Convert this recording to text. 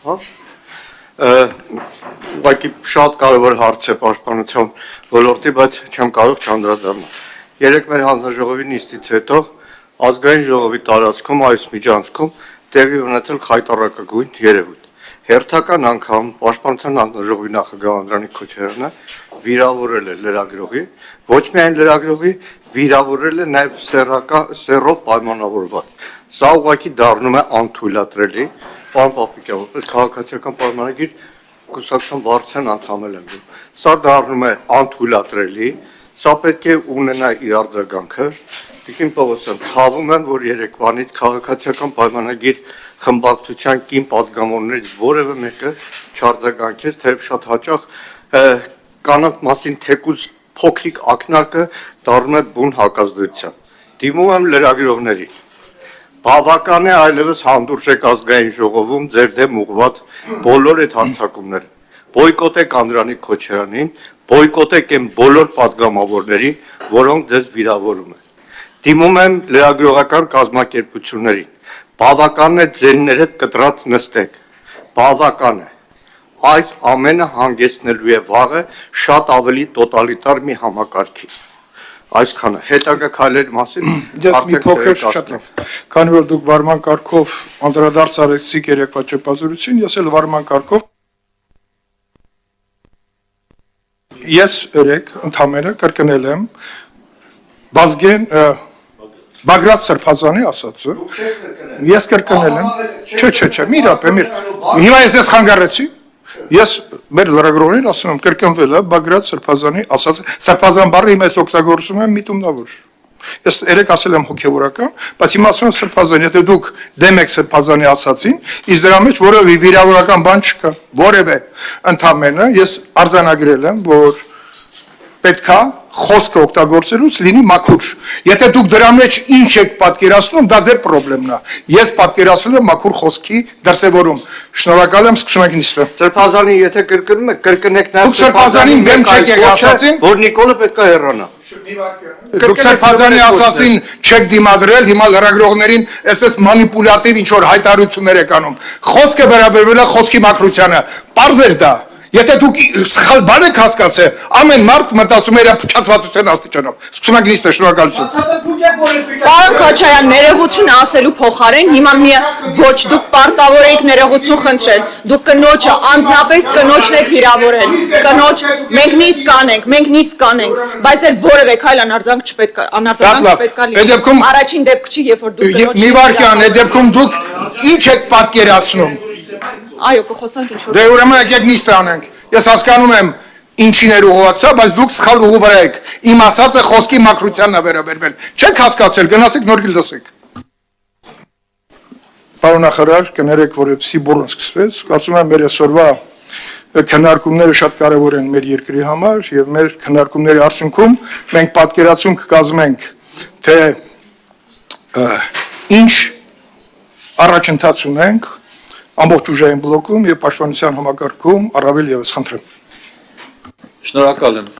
հա։ Ուղղակի շատ կարևոր հարց է պաշտպանության ոլորտի, բայց չեմ կարող չանդրադառնալ։ Երեք մեր հանձնաժողովի նիստից հետո ազգային ժողովի տարածքում այս միջանցքում տեղի ունեցել խայտառակագույն երևույթ։ Հերթական անգամ պաշտպանության հանձնաժողովի նախագահ Անդրանիկ Քոչարյանը վիրավորել է լրագրողի, ոչ միայն լրագրողի, վիրավորել է նաև սեռով պայմանավորված։ Սա ուղղակի դառնում է անթույլատրելի, պարոն Պապիկյան, որպես քաղաքացիական պայմանագիր կուսակցության վարչության անդամ եմ։ Սա դառնում է անթույլատրելի, սա պետք է ունենա իր արձագանքը։ Տիկին Պողոսյան, ցավում եմ, որ երեկվանից քաղաքացիական պայմանագիր խմբակցության կին պատգամավորներից որևէ մեկը չարձագանքեց, թեև շատ հաճախ կանանց մասին թեկուզ փոքրիկ ակնարկը դառնում է բուն հակազդեցության։ Դիմում եմ լրագրողներին։ Բավական է այլևս հանդուրժեք ազգային ժողովում ձեր դեմ ուղղված բոլոր այդ հարձակումները։ Բոյկոտեք Անդրանիկ Քոչարյանին, բոյկոտեք այն բոլոր պատգամավորներին, որոնք ձեզ վիրավորում են։ Դիմում եմ լրագրողական կազմակերպություններին։ Բավական է ձեններ հետ կտրած նստեք։ Բավական է։ Այս ամենը հանգեցնելու է վաղը շատ ավելի տոտալիտար մի համակարգի։ Այսքանը հետագա քայլերի մասին Ես մի փոքր շատ լավ։ Քանի որ դուք վարման կարգով անդրադարձ արեցիք երեկվա ճեպազորություն, ես էլ վարման կարգով ես երեք ընդամենը կրկնել եմ Բազգեն Բագրատ Սրբազանի ասածը։ Ես կրկնել եմ։ Չէ, մի րոպե, հիմա ես խանգարեցի։ Ես մեր լրագրողներին ասում եմ կրկնվել է Բագրատ Սրբազանի ասածը, Սրբազան բառը հիմա ես օգտագործում եմ միտումնավոր։ Ես երեք ասել եմ հոգևորական, բայց հիմա ասում եմ Սրբազան, եթե դուք դեմ եք Սրբազանի ասածին, իսկ դրա մեջ որևէ վիրավորական բան չկա, որևէ ընդամենը ես արձանագրել եմ, որ պետքա խոսքը օգտագործելուց լինի մաքուր։ Եթե դուք դրա մեջ ինչ եք պատկերացնում, դա ձեր խնդիրն է։ Ես պատկերացրել եմ մաքուր խոսքի դրսևորում։ Շնորհակալ եմ, սկսում ենք նիստը։ Սրբազանին եթե կրկնում եք, կրկնեք նաև Դուք Սրբազանին դեմ չեք եղել ասածին, որ Նիկոլը պետքա հեռանա։ Դուք Սրբազանի ասածին չեք դիմադրել, հիմա լրագրողներին այսպես մանիպուլյատիվ ինչ որ հայտարարություններ եք անում։ Խոսքը վերաբերվել է խոսքի մաքրությանը։ Պարզ էր դա։ Եթե դուք սխալ բան եք հասկացել, ամեն մարդ մտածում է իր փչացվածության աստիճանով։ Սկսում ենք նիստը, շնորհակալություն։ Պարոն Քոչարյան, ներողություն ասելու փոխարեն հիմա ոչ դուք պարտավոր եք ներողություն խնդրել։ Դուք կնոջը անձնապես կնոջն եք վիրավորել։ Կնոջ մենք նիստ կանենք, բայց էլ որևէ քայլ անարձանք չպետք է լինի։ Առաջին դեպք չի, երբ որ դուք մի վարքյան, այդ դեպքում դուք ինչ եք պատկերացնում։ Այո, կխոսանք ինչ որ։ Դե ուրեմն եկեք նիստ անենք։ Ես հասկանում եմ ինչին էր ուղղված, բայց դուք սխալ ուղու վրա եք։ Իմ ասածը խոսքի մաքրությանն է վերաբերվել։ Չեք հասկացել, գնացեք նոր լսեք։ Պարոն նախարար, կներեք, որպեսզի բուրըն սկսվեց, կարծում եմ մեր այսօրվա քննարկումները շատ կարևոր են մեր երկրի համար եւ մեր քննարկումների արդյունքում մենք պատկերացում կկազմենք, թե ինչ առաջընթաց ունենք ամբողջ ուժային բլոկում եւ պաշտպանության համակարգում առավել եւս խնդրեմ։ Շնորհակալ եմ։